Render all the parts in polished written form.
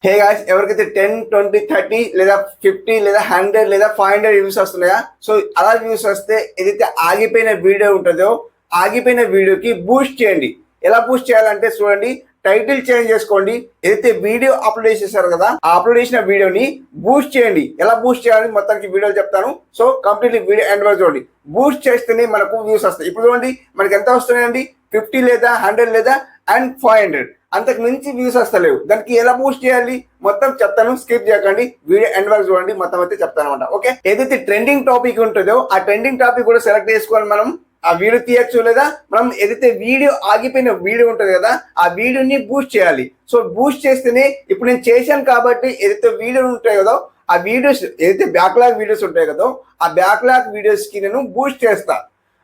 Hey guys, ఎవరికైతే 10, 20, 30 లేదా 50 లేదా 100 లేదా 500 వ్యూస్ వస్తున్నాయా? సో అలా వ్యూస్ వస్తే ఏదైతే ఆగిపోయిన వీడియో ఉంటుందో ఆగిపోయిన వీడియోకి బూస్ట్ చేయండి. ఎలా బూస్ట్ చేయాలంటే చూడండి, టైటిల్ చేంజ్ చేసుకోండి. ఏదైతే వీడియో అప్లోడ్ చేశారు కదా, ఆ అప్లోడ్ చేసిన వీడియోని బూస్ట్ చేయండి. ఎలా బూస్ట్ చేయాలని మొత్తానికి వీడియోలు చెప్తాను. సో కంప్లీట్లీ వీడియో ఎండ్ వరకు చూడండి. బూస్ట్ చేస్తేనే మనకు వ్యూస్ వస్తాయి. ఇప్పుడు చూడండి మనకి ఎంత వస్తున్నాయండి, 50 లేదా 100 లేదా అండ్ 500. అంతకు మించి వ్యూస్ వస్తలేవు. దానికి ఎలా బూస్ట్ చేయాలి మొత్తం చెప్తాను, స్కిప్ చేయకండి, వీడియో ఎండ్ వరకు చూడండి, మొత్తం అయితే చెప్తాను అనమాట. ఓకే, ఏదైతే ట్రెండింగ్ టాపిక్ ఉంటుందో ఆ ట్రెండింగ్ టాపిక్ కూడా సెలెక్ట్ చేసుకొని మనం ఆ వీడియో తీయచ్చు, లేదా మనం ఏదైతే వీడియో ఆగిపోయిన వీడియో ఉంటుంది కదా ఆ వీడియోని బూస్ట్ చేయాలి. సో బూస్ట్ చేస్తేనే ఇప్పుడు నేను చేశాను కాబట్టి ఏదైతే వీడియోలు ఉంటాయి కదా ఆ వీడియోస్, ఏదైతే బ్యాక్లాగ్ వీడియోస్ ఉంటాయి కదా ఆ బ్యాక్లాగ్ వీడియోస్ కి నేను బూస్ట్ చేస్తా.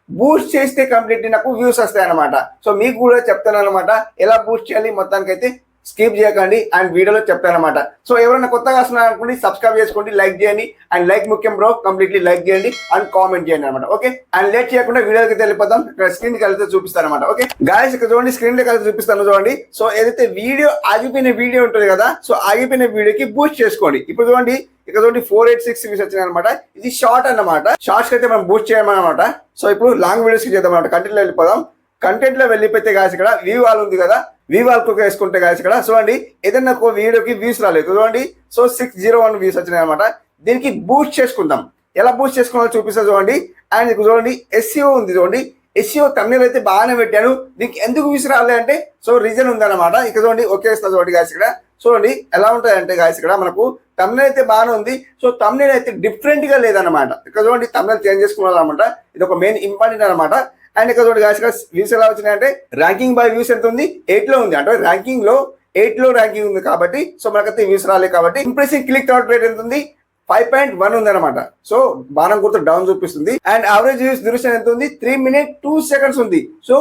బూస్ట్ చేస్తే కంప్లీట్లీ నాకు వ్యూస్ వస్తాయి అనమాట. సో మీకు కూడా చెప్తాను అనమాట ఎలా బూస్ట్ చేయాలి, మొత్తానికి అయితే స్కిప్ చేయకండి అండ్ వీడియోలో చెప్తాను అనమాట. సో ఎవరైనా కొత్తగా వస్తున్నారు అనుకోండి, సబ్స్క్రైబ్ చేసుకోండి, లైక్ చేయండి అండ్ లైక్ ముఖ్యం బ్రో, కంప్లీట్లీ లైక్ చేయండి అండ్ కామెంట్ చేయండి అనమాట. ఓకే, అండ్ లేట్ చేయకుండా వీడియోకి వెళ్ళిపోతాం. ఇక్కడ స్క్రీన్ కలిసి చూపిస్తాను అనమాట. ఓకే గాయస్, ఇక్కడ చూడండి, స్క్రీన్ లో కలిసి చూపిస్తాను చూడండి. సో ఏదైతే వీడియో ఆగిపోయిన వీడియో ఉంటుంది కదా, సో ఆగిపోయిన వీడియోకి బూస్ట్ చేసుకోండి. ఇప్పుడు చూడండి ఇక్కడ చూడండి 486 వ్యూస్ వచ్చినాయి అనమాట. ఇది షార్ట్ అన్నమాట. షార్ట్స్ అయితే మనం బూస్ట్ చేయమన్నమాట. సో ఇప్పుడు లాంగ్ వీడియోస్ కి చేద్దాం అనమాట. కంటెంట్ లో వెళ్ళిపోదాం. కంటెంట్ లో వెళ్ళిపోతే గాయస్ ఇక్కడ వ్యూ వాల్ ఉంది కదా, వ్యూ వాల్ కు వేసుకుంటే గాయస్ ఇక్కడ చూడండి ఏదైనా ఒక వీడియోకి వ్యూస్ రాలేదు చూడండి. సో 601 వ్యూస్ వచ్చినాయి అనమాట. దీనికి బూస్ట్ చేసుకుందాం. ఎలా బూస్ట్ చేసుకోవాలో చూపిస్తా చూడండి. అండ్ ఇక్కడ చూడండి SEO ఉంది చూడండి. SEO తమిళ అయితే బాగానే పెట్టాను, దీనికి ఎందుకు వ్యూస్ రాలే అంటే సో రీజన్ ఉందన్నమాట. ఇక్కడ చూడండి ఓకే ఇస్తా చూడండి గాయస్ ఇక్కడ చూడండి ఎలా ఉంటుంది అంటే గాయస్ ఇక్కడ మనకు తమిళ అయితే బాగానే ఉంది. సో తమిళ అయితే డిఫరెంట్ గా లేదనమాట. ఇక్కడ చూడండి తమిళ చేంజ్ చేసుకున్నారనమాట. ఇది ఒక మెయిన్ ఇంపార్టెంట్ అనమాట. అండ్ ఇక్కడ చూడండి గాయస్ ఇక్కడ వ్యూస్ ఎలా వచ్చినాయంటే ర్యాంకింగ్ బై వ్యూస్ ఎంత ఉంది, 8 లో ఉంది. అంటే ర్యాంకింగ్ లో 8 లో ర్యాంకింగ్ ఉంది కాబట్టి సో మనకైతే వ్యూస్ రాలేదు. కాబట్టి ఇంప్రెసింగ్ క్లిక్ అవుట్ రేట్ ఎంత ఉంది, 5.1 ఉంది అనమాట. సో బాణం గుర్తు డౌన్ చూపిస్తుంది. అండ్ యావరేజ్ వ్యూస్ డ్యూరేషన్ ఎంత ఉంది, 3 minutes 2 seconds ఉంది. సో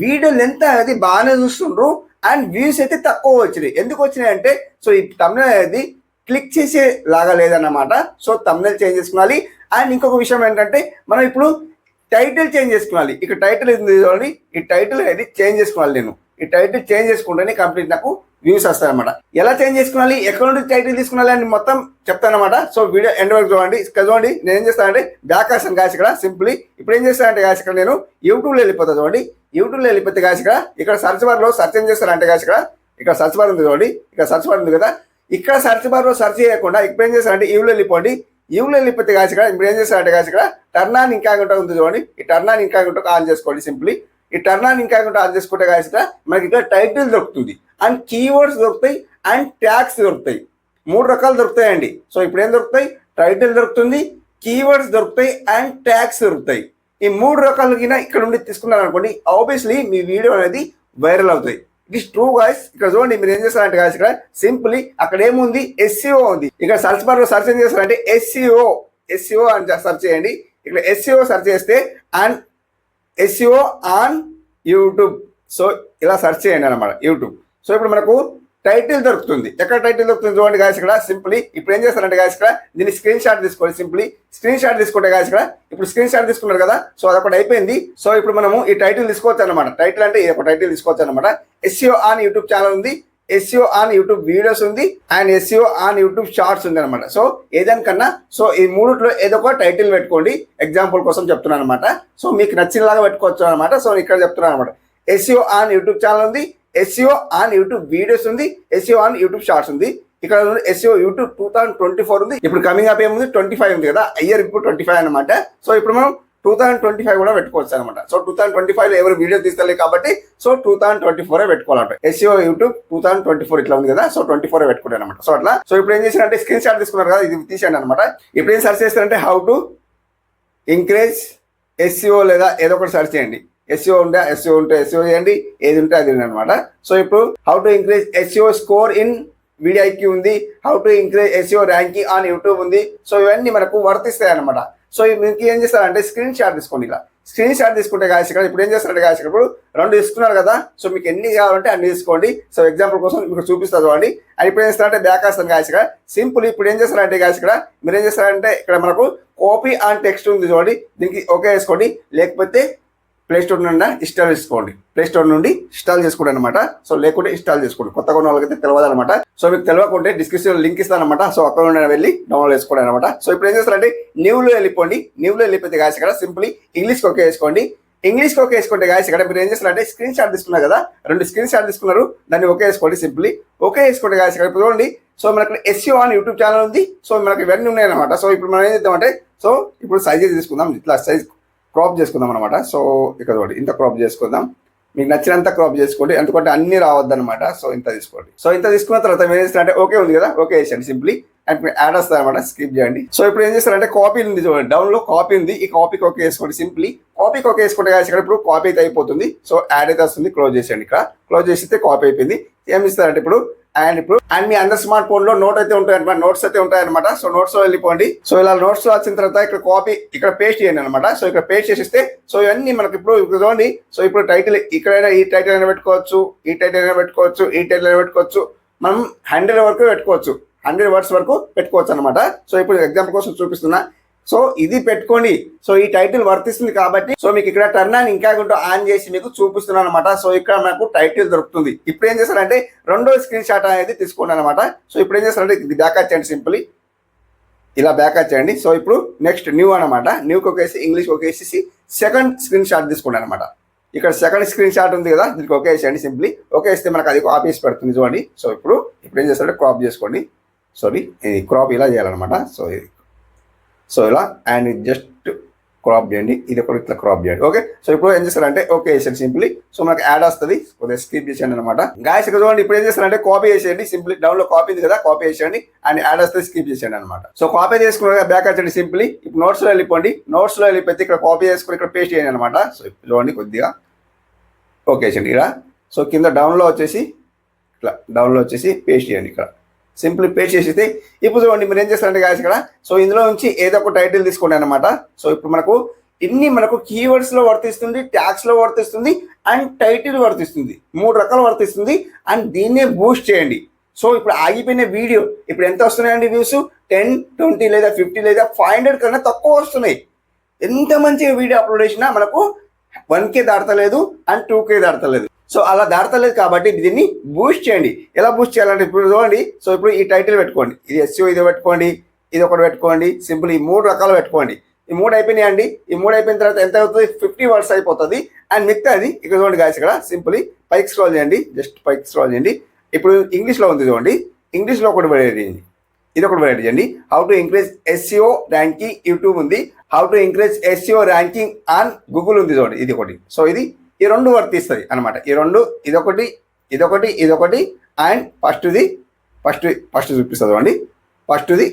వీడియో లెంత్ అనేది బాగానే చూస్తుండ్రు అండ్ వ్యూస్ అయితే తక్కువ వచ్చినాయి. ఎందుకు వచ్చినాయి అంటే సో ఈ తమిళ అనేది క్లిక్ చేసే లాగా లేదన్నమాట. సో తమిళ చేంజ్ చేసుకోవాలి. అండ్ ఇంకొక విషయం ఏంటంటే మనం ఇప్పుడు టైటిల్ చేంజ్ చేసుకోవాలి. ఇక్కడ టైటిల్ ఉంది చూడండి, ఈ టైటిల్ అనేది చేంజ్ చేసుకోవాలి. నేను ఈ టైటిల్ చేంజ్ చేసుకుంటేనే కంప్లీట్ నాకు వ్యూస్ వస్తాయి అనమాట. ఎలా చేంజ్ చేసుకోవాలి, ఎక్కడ నుండి టైటిల్ తీసుకున్నాలి అని మొత్తం చెప్తానమాట. సో వీడియో ఎండ్ వరకు చూడండి. ఇక్కడ చూడండి నేను ఏం చేస్తానంటే బ్యాక్ వస్తాను గాయస్ ఇక్కడ సింప్లీ. ఇప్పుడు ఏం చేస్తానంటే గాయస్ ఇక్కడ నేను యూట్యూబ్లో వెళ్ళిపోతాను చూడండి. యూట్యూబ్లో వెళ్ళిపోతే గాయస్ ఇక్కడ సర్చ్ బార్ లో సర్చ్ ఏం చేస్తానంటే గాయస్ ఇక్కడ సర్చ్ బార్ ఉంది చూడండి. ఇక్కడ సర్చ్ బార్ ఉంది కదా, ఇక్కడ సర్చ్ బార్ లో సర్చ్ చేయకుండా ఇప్పుడు ఏం చేస్తానంటే ఈవ్లో వెళ్ళిపోండి. ఈవ్లో వెళ్ళిపోతే గాయస్ ఇక్కడ ఇప్పుడు ఏం చేస్తానంటే గాయస్ ఇక్కడ టర్న్ ఆన్ ఇంకాగుంటా ఉంది చూడండి. ఈ టర్న్ ఆన్ ఇంకాగుంటా ఆన్ చేసుకోండి సింప్లీ. ఈ టర్న్ ఆన్ ఇంకాగుంటా ఆన్ చేసుకుంటే గాయస్ ఇక్కడ మనకి ఇక్కడ టైటిల్ దొరుకుతుంది అండ్ కీవర్డ్స్ దొరుకుతాయి అండ్ ట్యాగ్స్ దొరుకుతాయి. 3 రకాలు దొరుకుతాయండి. సో ఇప్పుడు ఏం దొరుకుతాయి, టైటిల్ దొరుకుతుంది, కీవర్డ్స్ దొరుకుతాయి అండ్ ట్యాగ్స్ దొరుకుతాయి. ఈ 3 రకాలు కింద ఇక్కడ నుండి తీసుకున్నారు అనుకోండి, ఆబ్వియస్లీ మీ వీడియో అనేది వైరల్ అవుతాయి. It is true guys. ఇక్కడ చూడండి మీరు ఏం చేస్తారంటే గాయస్ ఇక్కడ సింప్లీ అక్కడ ఏముంది, SEO ఉంది. ఇక్కడ సర్చ్ బార్ లో సర్చ్ ఏం చేస్తారంటే SEO అని సర్చ్ చేయండి. ఇక్కడ SEO సర్చ్ చేస్తే and SEO on YouTube, so ఇలా సర్చ్ చేయండి అనమాట యూట్యూబ్. సో ఇప్పుడు మనకు టైటిల్ దొరుకుతుంది. ఎక్కడ టైటిల్ దొరుకుతుంది చూడండి గాయస్ ఇక్కడ సింప్లీ. ఇప్పుడు ఏం చేస్తారంటే గాయస్ ఇక్కడ దీన్ని స్క్రీన్ షాట్ తీసుకోండి. సింప్లీ స్క్రీన్ షాట్ తీసుకుంటే గాయస్ ఇక్కడ ఇప్పుడు స్క్రీన్ షాట్ తీసుకున్నారు కదా, సో అదొకటి అయిపోయింది. సో ఇప్పుడు మనము ఈ టైటిల్ తీసుకోవచ్చు అనమాట. టైటిల్ అంటే ఒక టైటిల్ తీసుకోవచ్చు అనమాట. SEO ఆన్ యూట్యూబ్ ఛానల్ ఉంది, SEO ఆన్ యూట్యూబ్ వీడియోస్ ఉంది and SEO on YouTube shorts ఉంది అనమాట. సో ఏదానికన్నా సో ఈ మూడిట్లో ఏదో ఒక టైటిల్ పెట్టుకోండి. ఎగ్జాంపుల్ కోసం చెప్తున్నాను అనమాట. సో మీకు నచ్చినలాగా పెట్టుకోవచ్చు అనమాట. సో ఇక్కడ చెప్తున్నాను అనమాట. SEO ఆన్ యూట్యూబ్ ఛానల్ ఉంది, SEO ఆన్ యూట్యూబ్ వీడియోస్ ఉంది, SEO ఆన్ యూట్యూబ్ షార్ట్స్ ఉంది. ఇక్కడ SEO యూట్యూబ్ 2024 ఉంది. ఇప్పుడు కమింగ్ అప్ ఏముంది 25 ఉంది కదా, ఇయర్ ఇప్పుడు 25 అనమాట. సో ఇప్పుడు మనం 2025 కూడా పెట్టుకోవచ్చు అనమాట. సో 2025 లో ఎవరు వీడియో తీసుకోలేదు కాబట్టి సో 2024 పెట్టుకోవాలంట. SEO యూట్యూబ్ 2024 ఇట్లా ఉంది కదా, సో 24 పెట్టుకుంటాను అనమాట. సో అట్లా. సో ఇప్పుడు ఏం చేశారంటే స్క్రీన్ షాట్ తీసుకున్నారు కదా, ఇది తీసేయండి అనమాట. ఇప్పుడు ఏం సర్చ్ చేస్తారంటే హౌ టు ఇంక్రీజ్ SEO లేదా ఏదో ఒకటి సర్చ్ చేయండి. SEO ఉంటే SEO చేయండి, ఏది ఉంటే అది అనమాట. సో ఇప్పుడు how to increase SEO score in VidIQ ఉంది, how to increase SEO ranking on YouTube ఉంది. సో ఇవన్నీ మనకు వర్తిస్తాయి అనమాట. సో మీకు ఏం చేస్తారంటే స్క్రీన్ షాట్ తీసుకోండి. ఇలా స్క్రీన్ షాట్ తీసుకుంటే గాయస్ ఇక్కడ ఇప్పుడు ఏం చేస్తారంటే గాయస్ ఇప్పుడు 2 తీసుకున్నారు కదా, సో మీకు ఎన్ని కావాలంటే అన్ని తీసుకోండి. సో ఎగ్జాంపుల్ కోసం మీకు చూపిస్తా చూడండి. అది ఇప్పుడు ఏం చేస్తారంటే బ్యాక్ వస్తాను గాయస్ ఇక్కడ సింపుల్. ఇప్పుడు ఏం చేస్తారంటే గాయస్ ఇక్కడ మీరు ఏం చేస్తారంటే ఇక్కడ మనకు కాపీ అండ్ టెక్స్ట్ ఉంది చూడండి, దీనికి ఓకే వేసుకోండి. లేకపోతే ప్లే స్టోర్ నుండి ఇన్స్టాల్ చేసుకోండి. ప్లే స్టోర్ నుండి ఇన్స్టాల్ చేసుకోండి అనమాట. సో లేకుంటే ఇన్స్టాల్ చేసుకోండి. కొత్త కొన్న వాళ్ళకైతే తెలియదు అనమాట. సో మీకు తెలియకుంటే డిస్క్రిప్షన్ లింక్ ఇస్తాను అనమాట. సో అక్కడ నుండి వెళ్ళి డౌన్లోడ్ చేసుకోండి అనమాట. సో ఇప్పుడు ఏం చేస్తారంటే న్యూలో వెళ్ళిపోండి. న్యూలో వెళ్ళిపోతే గాయస్ ఇక్కడ సింప్లీ ఇంగ్లీష్కి ఓకే వేసుకోండి. ఇంగ్లీష్కి ఓకే వేసుకుంటే గాయస్ ఇక్కడ మీరు ఏం చేస్తారంటే స్క్రీన్ షాట్ తీసుకున్నారు కదా, 2 స్క్రీన్ షాట్ తీసుకున్నారు, దాన్ని ఓకే వేసుకోండి. సింప్లీ ఓకే వేసుకోండి గాయస్ ఇక్కడ చూడండి. సో మనకి SEO అని యూట్యూబ్ ఛానల్ ఉంది. సో మనకి ఇవన్నీ ఉన్నాయి అనమాట. సో ఇప్పుడు మనం ఏం చేద్దామంటే సో ఇప్పుడు సైజెస్ తీసుకుందాం. ఇట్లా సైజ్ క్రాప్ చేసుకుందాం అనమాట. సో ఇక్కడ చూడండి ఇంత క్రాప్ చేసుకుందాం. మీకు నచ్చినంత క్రాప్ చేసుకోండి, ఎందుకంటే అన్ని రావద్దు అనమాట. సో ఇంత తీసుకోండి. సో ఇంత తీసుకున్న తర్వాత మీరు ఏం చేస్తారంటే ఓకే ఉంది కదా, ఓకే వేసండి. సింప్లీ అండ్ యాడ్ వస్తుంది అనమాట, స్కిప్ చేయండి. సో ఇప్పుడు ఏం చేస్తారంటే కాపీ ఉంది చూడండి, డౌన్ లో కాపీ ఉంది. ఈ కాపీకి ఓకే వేసుకోండి. సింప్లీ కాపీకి ఓకే వేసుకుంటే ఇక్కడ ఇప్పుడు కాపీ అయితే అయిపోతుంది. సో యాడ్ అయితే వస్తుంది, క్లోజ్ చేసేయండి. ఇక్కడ క్లోజ్ చేస్తే కాపీ అయిపోయింది. ఏం ఇస్తారంటే ఇప్పుడు మీ అందరి స్మార్ట్ ఫోన్ లో నోట్ అయితే ఉంటాయి అనమాట, నోట్స్ అయితే ఉంటాయి అనమాట. సో నోట్స్ లో వెళ్ళిపోండి. సో ఇలా నోట్స్ లో వచ్చిన తర్వాత ఇక్కడ కాపీ ఇక్కడ పేస్ట్ చేయండి అనమాట. సో ఇక్కడ పేస్ట్ చేసిస్తే సో ఇవన్నీ మనకి ఇప్పుడు చూడండి. సో ఇప్పుడు టైటిల్ ఇక్కడైనా ఈ టైటిల్ అయినా పెట్టుకోవచ్చు, ఈ టైటిల్ అయినా పెట్టుకోవచ్చు, ఈ టైటిల్ అయినా పెట్టుకోవచ్చు. మనం 100 వరకు పెట్టుకోవచ్చు, 100 వర్డ్స్ వరకు పెట్టుకోవచ్చు అనమాట. సో ఇప్పుడు ఎగ్జాంపుల్ కోసం చూపిస్తున్నా. సో ఇది పెట్టుకోండి. సో ఈ టైటిల్ వర్తిస్తుంది కాబట్టి సో మీకు ఇక్కడ టర్న్ ఆన్ ఇంకా ఆన్ చేసి మీకు చూపిస్తున్నాను అనమాట. సో ఇక్కడ నాకు టైటిల్ దొరుకుతుంది. ఇప్పుడు ఏం చేస్తారంటే రెండో స్క్రీన్ షాట్ అనేది తీసుకోండి అనమాట. సో ఇప్పుడు ఏం చేస్తారంటే ఇది బ్యాక్ వచ్చేయండి. సింపుల్లీ ఇలా బ్యాక్ వచ్చేయండి. సో ఇప్పుడు నెక్స్ట్ న్యూ అనమాట. న్యూకి ఒకేసి ఇంగ్లీష్ ఒకేసి సెకండ్ స్క్రీన్ షాట్ తీసుకోండి అనమాట. ఇక్కడ సెకండ్ స్క్రీన్ షాట్ ఉంది కదా, దీనికి ఓకే వేసేయండి. సింప్లీ ఓకే వేస్తే మనకు అది ఆఫీస్ పెడుతుంది చూడండి. సో ఇప్పుడు ఏం చేస్తారంటే క్రాప్ చేసుకోండి. సారీ ఇది క్రాప్ ఇలా చేయాలన్నమాట. సో ఇలా అండ్ జస్ట్ క్రాప్ చేయండి. ఇది ఒకటి ఇట్లా క్రాప్ చేయండి. ఓకే. సో ఇప్పుడు ఏం చేస్తారంటే ఓకే వేసేయండి. సింప్లీ సో మనకు యాడ్ వస్తుంది, కొద్దిగా స్కిప్ చేసేయండి అనమాట. గాయస్ ఇక్కడ చూడండి ఇప్పుడు ఏం చేస్తారంటే కాపీ చేసేయండి. సింప్లీ డౌన్ లో కాపీ ఉంది కదా, కాపీ చేసేయండి అండ్ యాడ్ వస్తుంది, స్కిప్ చేసేయండి అనమాట. సో కాపీ చేసుకున్న బ్యాక్ వచ్చండి. సింప్లీ ఇప్పుడు నోట్స్ లో వెళ్ళిపోండి. నోట్స్ లో వెళ్ళిపోతే ఇక్కడ కాపీ చేసుకుని ఇక్కడ పేస్ట్ చేయండి అనమాట. సో ఇప్పుడు చూడండి కొద్దిగా ఓకే వేసేయండి ఇక్కడ. సో కింద డౌన్ లో వచ్చేసి ఇట్లా డౌన్ లో వచ్చేసి పేస్ట్ చేయండి ఇక్కడ. సింప్లీ పేస్ట్ చేసేస్తే ఇప్పుడు చూడండి మీరు ఏం చేస్తారంటే గాయస్ ఇక్కడ సో ఇందులో నుంచి ఏదో ఒక టైటిల్ తీసుకోండి అనమాట. సో ఇప్పుడు మనకు కీవర్డ్స్ లో వర్తిస్తుంది, ట్యాగ్స్ లో వర్తిస్తుంది అండ్ టైటిల్ వర్తిస్తుంది. 3 రకాలు వర్తిస్తుంది అండ్ దీన్నే బూస్ట్ చేయండి. సో ఇప్పుడు ఆగిపోయిన వీడియో ఇప్పుడు ఎంత వస్తున్నాయండి వ్యూస్? 10, 20 లేదా 50 లేదా 500 కన్నా తక్కువ వస్తున్నాయి. ఎంత మంచిగా వీడియో అప్లోడ్ చేసినా మనకు 1K దాటలేదు అండ్ 2K దాటలేదు. సో అలా దాటలేదు కాబట్టి దీన్ని బూస్ట్ చేయండి. ఎలా బూస్ట్ చేయాలంటే ఇప్పుడు చూడండి. సో ఇప్పుడు ఈ టైటిల్ పెట్టుకోండి, ఇది SEO ఇది పెట్టుకోండి, ఇది ఒకటి పెట్టుకోండి. సింపుల్ ఈ 3 రకాలు పెట్టుకోండి. ఈ 3 అయిపోయినాయండి. ఈ 3 అయిపోయిన తర్వాత ఎంత అవుతుంది? 50 వర్డ్స్ అయిపోతుంది. అండ్ మిగతాది ఇక్కడ చూడండి గాయస్ ఇక్కడ సింపుల్లీ పైకి స్క్రోల్ చేయండి, జస్ట్ పైకి స్క్రోల్ చేయండి. ఇప్పుడు ఇంగ్లీష్లో ఉంది చూడండి, ఇంగ్లీష్లో ఒకటి వెరైటీ చేయండి, ఇది ఒకటి వెరైటీ చేయండి. How to increase SEO ranking YouTube ఉంది, how to increase SEO ranking on Google ఉంది చూడండి, ఇది ఒకటి. సో ఈ 2 వర్తిస్తుంది అనమాట. ఈ 2 ఇదొకటి అండ్ ఫస్ట్ చూపిస్తుంది చూడండి. ఫస్ట్ది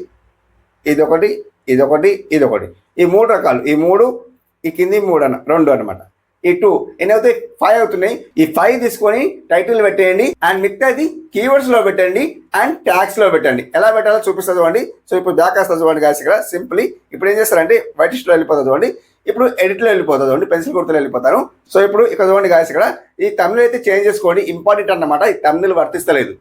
ఇదొకటి ఈ 3 రకాలు. ఈ 3 ఈ కింది 2 అనమాట. ఈ 2 ఎన్నైతే 5 అవుతున్నాయి. ఈ 5 తీసుకొని టైటిల్ పెట్టేయండి అండ్ మిగతాది కీవర్డ్స్ లో పెట్టండి అండ్ ట్యాగ్స్ లో పెట్టండి. ఎలా పెట్టాలో చూపిస్తుంది చూడండి. సో ఇప్పుడు బ్యాక్ వస్తుంది చూడండి గాయస్ ఇక్కడ. సింప్లీ ఇప్పుడు ఏం చేస్తారంటే వైటిష్ లో వెళ్ళిపోతుంది చూడండి. ఇప్పుడు ఎడిట్లో వెళ్ళిపోతుంది చూడండి, పెన్సిల్ గుర్తులు వెళ్ళిపోతాను. సో ఇప్పుడు ఇక్కడ చూడండి గాయస్ ఇక్కడ ఈ తమిళ అయితే చేంజ్ చేసుకోండి. ఇంపార్టెంట్ అన్నమాట. ఈ తమిళ వర్తిస్తలేదు,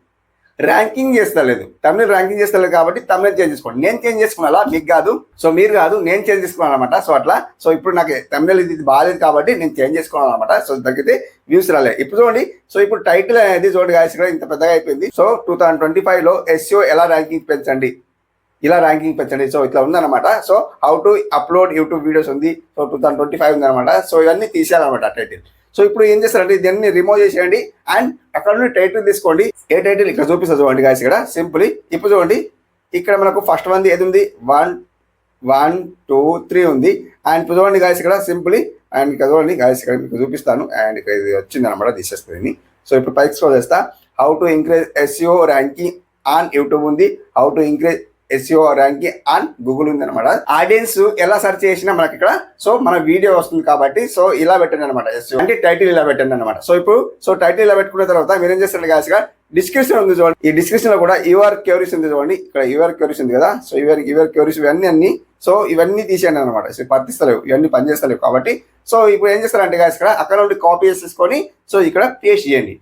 ర్యాంకింగ్ చేస్తలేదు, తమిళ ర్యాంకింగ్ చేస్తలేదు కాబట్టి తమిళ చేంజ్ చేసుకోండి. నేను చేంజ్ చేసుకున్నా, మీకు కాదు. సో మీరు కాదు, నేను చేంజ్ చేసుకున్నాను అనమాట. సో అట్లా సో ఇప్పుడు నాకు తమిళ ఇది బాగాలేదు కాబట్టి నేను చేంజ్ చేసుకున్నాను అనమాట. సో తగ్గితే వ్యూస్ రాలేదు. ఇప్పుడు చూడండి. సో ఇప్పుడు టైటిల్ అనేది చూడండి గాయస్ ఇక్కడ ఇంత పెద్దగా అయిపోయింది. సో 2025లో SEO ఎలా ర్యాంకింగ్ పెంచండి, ఇలా ర్యాంకింగ్ పెంచండి. సో ఇట్లా ఉందన్నమాట. So how to upload YouTube videos ఉంది. సో 2025 ఉందన్నమాట. సో ఇవన్నీ తీసేయాలన్నమాట టైటిల్. సో ఇప్పుడు ఏం చేస్తారంటే దీన్ని రిమూవ్ చేసేయండి అండ్ అక్కడ నుండి టైటిల్ తీసుకోండి. ఏ టైటిల్ ఇక్కడ చూపిస్తుంది చూడండి గాయస్ ఇక్కడ. సింపుల్లీ ఇప్పుడు చూడండి ఇక్కడ మనకు ఫస్ట్ వన్ ఏది ఉంది, 1, 2, 3 ఉంది. అండ్ ఇప్పుడు చూడండి గాయస్ ఇక్కడ సింపుల్లీ అండ్ ఇక్కడ చూడండి గాయస్ ఇక్కడ మీకు చూపిస్తాను. అండ్ ఇక్కడ ఇది వచ్చింది అనమాట, తీసేస్తుంది. సో ఇప్పుడు పైకి స్క్రోల్ చేస్తా. How to increase SEO ranking on YouTube ఉంది, how to increase SEO ranking on Google ఉంది అనమాట. ఆడియన్స్ ఎలా సెర్చ్ చేసినా మనకి ఇక్కడ సో మన వీడియో వస్తుంది కాబట్టి సో ఇలా పెట్టండి అనమాట. SEO అంటే టైటిల్ ఇలా పెట్టండి అనమాట. సో ఇప్పుడు టైటిల్ ఇలా పెట్టుకున్న తర్వాత మీరు ఏం చేస్తారు గాయస్ గా డిస్క్రిప్షన్ ఉంది చూడండి. ఈ డిస్క్రిప్షన్ లో కూడా యువర్ క్యూరీస్ ఉంది చూడండి. ఇక్కడ యువర్ క్యూరీస్ ఉంది కదా. సో యువర్ క్యూరీస్ ఇవన్నీ తీసేయండి అనమాట. సో వర్తిస్తలేవు, ఇవన్నీ పనిచేస్తలేవు కాబట్టి సో ఇప్పుడు ఏం చేస్తారంటే గాయస్ ఇక్కడ అక్కడ నుండి కాపీ చేసుకొని సో ఇక్కడ పేస్ట్ చేయండి,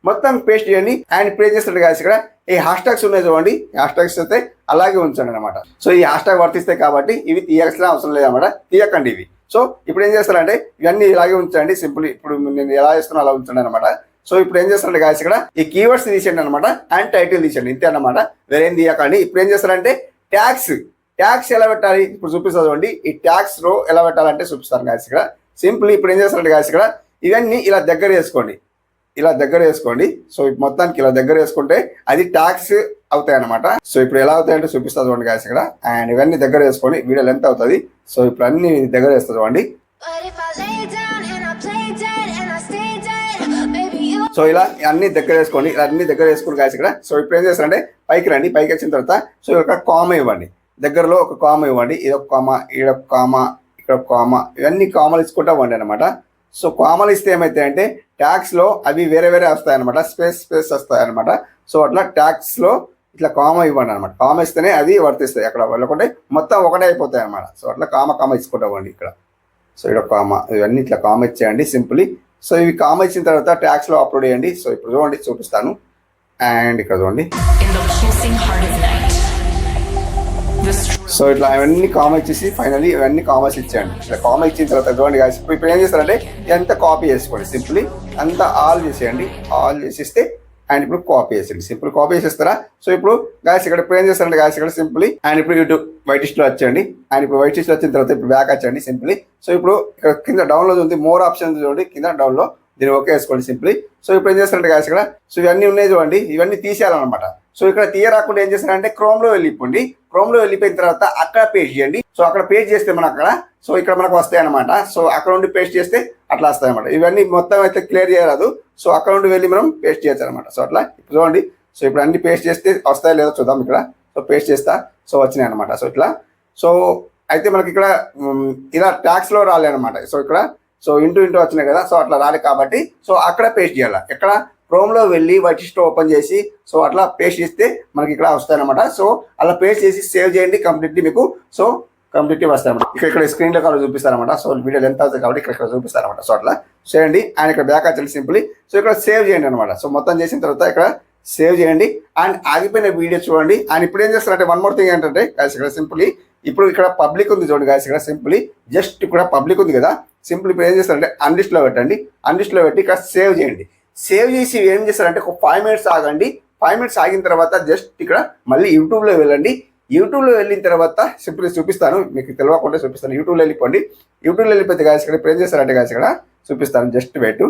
మొత్తం పేస్ట్ చేయండి. అండ్ ఇప్పుడు ఏం చేస్తారు గాయస్ ఇక్కడ ఈ హ్యాష్ ట్యాగ్స్ ఉన్నాయి చూడండి. హ్యాష్ ట్యాగ్స్ అయితే అలాగే ఉంచండి అనమాట. సో ఈ హ్యాష్ ట్యాగ్ వర్తిస్తాయి కాబట్టి ఇవి తీయాల్సిన అవసరం లేదన్నమాట, తీయకండి ఇవి. సో ఇప్పుడు ఏం చేస్తారంటే ఇవన్నీ ఇలాగే ఉంచండి సింపుల్. ఇప్పుడు నేను ఎలా చేస్తున్నా అలా ఉంచండి అనమాట. సో ఇప్పుడు ఏం చేస్తారంటే గాయస్ ఇక్కడ ఈ కీవర్డ్స్ తీసేయండి అనమాట అండ్ టైటిల్ తీసేయండి, ఇంతే అనమాట, వేరేం తీయకండి. ఇప్పుడు ఏం చేస్తారంటే ట్యాక్స్ ఎలా పెట్టాలి ఇప్పుడు చూపిస్తుంది చూడండి. ఈ ట్యాక్స్ రో ఎలా పెట్టాలంటే చూపిస్తాను గాయస్ ఇక్కడ సింపుల్. ఇప్పుడు ఏం చేస్తారంటే గాయస్ ఇక్కడ ఇవన్నీ ఇలా దగ్గర వేసుకోండి. సో మొత్తానికి ఇలా దగ్గర వేసుకుంటే అది ట్యాక్స్ అవుతాయి అనమాట. సో ఇప్పుడు ఎలా అవుతాయంటే చూపిస్తుంది చూడండి గాయస్ ఇక్కడ. అండ్ ఇవన్నీ దగ్గర వేసుకోండి, వీడియో లెంత్ అవుతుంది. సో ఇప్పుడు అన్ని దగ్గర వేస్తుంది చూడండి. సో ఇలా అన్ని దగ్గర వేసుకోండి, అన్ని దగ్గర వేసుకోండి గాయస్ ఇక్కడ. సో ఇప్పుడు ఏం చేస్తారంటే పైకి రండి, పైకి వచ్చిన తర్వాత సో ఇక్కడ కామా ఇవ్వండి, దగ్గరలో ఒక కామా ఇవ్వండి, ఇదొక కామా, ఈడొక కామా, ఇక్కడ ఒక కామా, ఇవన్నీ కామాలు ఇచ్చుకుంటా ఇవ్వండి అనమాట. సో కామాలు ఇస్తే ఏమైతాయంటే ట్యాక్స్లో అవి వేరే వస్తాయన్నమాట, స్పేస్ వస్తాయన్నమాట. సో అట్లా ట్యాక్స్లో ఇట్లా కామా ఇవ్వండి అనమాట. కామా ఇస్తేనే అది వర్తిస్తాయి, అక్కడ వెళ్ళకుంటే మొత్తం ఒకటే అయిపోతాయి అనమాట. సో అట్లా కామా ఇచ్చుకుంటా ఇవ్వండి ఇక్కడ. సో ఇక్కడ కామా, ఇవన్నీ ఇట్లా కామా ఇచ్చేయండి సింపుల్లీ. సో ఇవి కామా ఇచ్చిన తర్వాత ట్యాక్స్లో అప్లోడ్ చేయండి. సో ఇప్పుడు చూడండి చూపిస్తాను. అండ్ ఇక్కడ చూడండి. సో ఇట్లా ఇవన్నీ కామా ఇచ్చేసి ఫైనల్లీ ఇవన్నీ కామర్స్ ఇచ్చేయండి. ఇట్లా కామా ఇచ్చిన తర్వాత చూడండి గాయస్ ఇప్పుడు ఏం చేస్తారంటే ఎంత కాపీ చేసుకోండి సింపుల్లీ, అంతా ఆల్ చేసేయండి. ఆల్ చేసిస్తే అండ్ ఇప్పుడు కాపీ చేసేయండి, సింపుల్ కాపీ చేసేస్తారా. సో ఇప్పుడు గాయస్ ఇక్కడ ఇప్పుడు ఏం చేస్తారంటే గాయస్ ఇక్కడ సింపుల్లీ అండ్ ఇప్పుడు యూట్యూబ్ వైట్ లిస్ట్లో వచ్చేయండి. అండ్ ఇప్పుడు వైట్ లిస్ట్లో వచ్చిన తర్వాత ఇప్పుడు బ్యాక్ వచ్చేయండి సింపుల్లీ. సో ఇప్పుడు ఇక్కడ కింద డౌన్లోడ్ ఉంది, మోర్ ఆప్షన్ చూడండి కింద డౌన్లో, దీన్ని ఓకే వేసుకోండి సింపుల్లీ. సో ఇప్పుడు ఏం చేస్తారంటే గాయస్ ఇక్కడ సో ఇవన్నీ ఉన్నాయి చూడండి, ఇవన్నీ తీసేయాలన్నమాట. సో ఇక్కడ తీయరాకుండా ఏం చేస్తారంటే క్రోమ్లో వెళ్ళిపోండి. క్రోమ్లో వెళ్ళిపోయిన తర్వాత అక్కడ పేస్ట్ చేయండి. సో అక్కడ పేస్ట్ చేస్తే మన అక్కడ సో ఇక్కడ మనకు వస్తాయి అనమాట. సో అక్కడ నుండి పేస్ట్ చేస్తే అట్లా వస్తాయి అనమాట. ఇవన్నీ మొత్తం అయితే క్లియర్ చేయరాదు. సో అక్కడ నుండి వెళ్ళి మనం పేస్ట్ చేయొచ్చు అనమాట. సో అట్లా ఇప్పుడు చూడండి. సో ఇప్పుడు అన్ని పేస్ట్ చేస్తే వస్తాయో లేదో చూద్దాం ఇక్కడ. సో పేస్ట్ చేస్తా, సో వచ్చినాయి అనమాట. సో ఇట్లా సో అయితే మనకి ఇక్కడ ఇలా ట్యాక్స్లో రాలే అనమాట. సో ఇక్కడ సో ఇంటూ వచ్చినాయి కదా, సో అట్లా రాలే కాబట్టి సో అక్కడ పేస్ట్ చేయాలి. ఎక్కడ క్రోమ్లో వెళ్ళి వైట్ లిస్ట్ ఓపెన్ చేసి సో అట్లా పేస్ట్ చేస్తే మనకి ఇక్కడ వస్తాయన్నమాట. సో అలా పేస్ట్ చేసి సేవ్ చేయండి కంప్లీట్లీ, మీకు సో కంప్లీట్లీ వస్తాయన్నమాట. ఇక్కడ స్క్రీన్లో కావాలి చూపిస్తారనమాట. సో వీడియో లెంత్ అవుతుంది కాబట్టి ఇక్కడ చూపిస్తారనమాట. సో అట్లా చేయండి. అండ్ ఇక్కడ బ్యాక్ వచ్చేది సింపుల్లీ. సో ఇక్కడ సేవ్ చేయండి అనమాట. సో మొత్తం చేసిన తర్వాత ఇక్కడ సేవ్ చేయండి. అండ్ ఆగిపోయిన వీడియో చూడండి. అండ్ ఇప్పుడు ఏం చేస్తారంటే వన్ మోర్ థింగ్ ఏంటంటే గాయస్ ఇక్కడ సింపుల్లీ ఇప్పుడు ఇక్కడ పబ్లిక్ ఉంది చూడండి గాయస్ ఇక్కడ సింపుల్లీ జస్ట్ ఇక్కడ పబ్లిక్ ఉంది కదా, సింపుల్ ఇప్పుడు ఏం చేస్తారంటే అన్లిస్ట్లో పెట్టండి. అన్లిస్ట్లో పెట్టి ఇక్కడ సేవ్ చేయండి. సేవ్ చేసి ఏం చేస్తారంటే ఒక 5 minutes ఆగండి. 5 minutes ఆగిన తర్వాత జస్ట్ ఇక్కడ మళ్ళీ యూట్యూబ్లో వెళ్ళండి. యూట్యూబ్లో వెళ్ళిన తర్వాత సింపుల్ చూపిస్తాను, మీకు తెలియకుండా చూపిస్తాను. యూట్యూబ్లో వెళ్ళిపోండి. యూట్యూబ్లో వెళ్ళిపోతే గాయస్ ఇక్కడ ఇప్పుడు ఏం చేస్తారంటే గాయస్ ఇక్కడ చూపిస్తాను, జస్ట్ వెయిట్.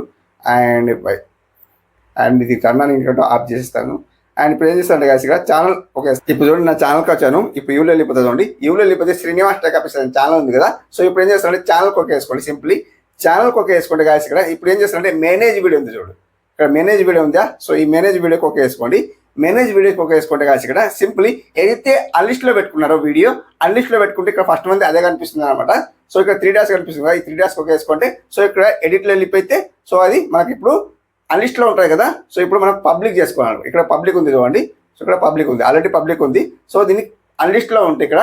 అండ్ ఇది కన్నా ఇంకోటి ఆఫ్ చేస్తాను. అండ్ ఇప్పుడు ఏం చేస్తారంటే గాయస్ ఇక్కడ ఛానల్ ఓకే. ఇప్పుడు చూడండి నా ఛానల్కి వచ్చాను. ఇప్పుడు యూలో వెళ్ళిపోతుంది చూడండి. యూలో వెళ్ళిపోతే శ్రీనివాస్ టెక్ ఆఫీస్ అనే ఛానల్ ఉంది కదా. సో ఇప్పుడు ఏం చేస్తారంటే ఛానల్కి ఓకే వేసుకోండి సింప్లీ. ఛానల్కి ఓకే వేసుకోండి గాయస్ ఇక్కడ. ఇప్పుడు ఏం చేస్తారంటే మేనేజ్ వీడియో ఉంది చూడు, ఇక్కడ మేనేజ్ వీడియో ఉందా. సో ఈ మేనేజ్ వీడియోకి ఓకే వేసుకోండి. మేనేజ్ వీడియోకి ఓకే వేసుకుంటే కాదు ఇక్కడ సింప్లీ ఏదైతే అన్లిస్ట్లో పెట్టుకున్నారో వీడియో అన్లిస్ట్లో పెట్టుకుంటే ఇక్కడ ఫస్ట్ మంది అదే కనిపిస్తుంది అనమాట. సో ఇక్కడ 3 డాష్ కనిపిస్తుంది కదా, ఈ 3 డాష్ ఓకే వేసుకుంటే సో ఇక్కడ ఎడిట్లో వెళ్ళిపోతే సో అది మనకి ఇప్పుడు అన్లిస్ట్లో ఉంటాయి కదా. సో ఇప్పుడు మనం పబ్లిక్ చేసుకోవాలి. ఇక్కడ పబ్లిక్ ఉంది చూడండి. సో ఇక్కడ పబ్లిక్ ఉంది, ఆల్రెడీ పబ్లిక్ ఉంది. సో దీన్ని అన్లిస్ట్లో ఉంటే ఇక్కడ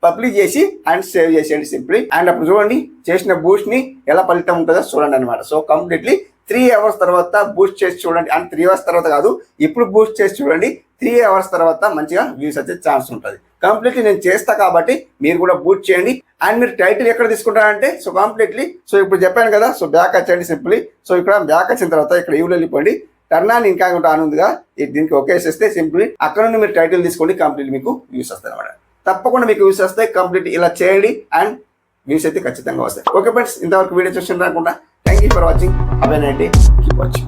పబ్లిక్ చేసి అండ్ సేవ్ చేసేయండి సింప్లీ. అండ్ అప్పుడు చూడండి చేసిన బూస్ట్ని ఎలా ఫలితం ఉంటుందో చూడండి అనమాట. సో కంప్లీట్లీ 3 hours తర్వాత బూస్ట్ చేసి చూడండి. అండ్ 3 hours తర్వాత కాదు, ఇప్పుడు బూస్ట్ చేసి చూడండి. 3 hours తర్వాత మంచిగా వ్యూస్ వచ్చే ఛాన్స్ ఉంటుంది. కంప్లీట్లీ నేను చేస్తా కాబట్టి మీరు కూడా బూస్ట్ చేయండి. అండ్ మీరు టైటిల్ ఎక్కడ తీసుకుంటారంటే సో కంప్లీట్లీ సో ఇప్పుడు చెప్పాను కదా. సో బ్యాక్ వచ్చేయండి సింప్లీ. సో ఇక్కడ బ్యాక్ వచ్చిన తర్వాత ఇక్కడ ఇవ్వలు వెళ్ళిపోండి. టర్న్ ఆన్ ఇంకా ఆన్ ఉందిగా, దీనికి ఓకే చేస్తే సింప్లీ అక్కడ నుండి మీరు టైటిల్ తీసుకోండి. కంప్లీట్ మీకు వ్యూస్ వస్తాయి అనమాట. తప్పకుండా మీకు వ్యూస్ వస్తాయి. కంప్లీట్ ఇలా చేయండి అండ్ వ్యూస్ అయితే ఖచ్చితంగా వస్తాయి. ఓకే ఫ్రెండ్స్, ఇంతవరకు వీడియో చూసిన రాకుండా thank you for watching. Have a nice day. Keep watching.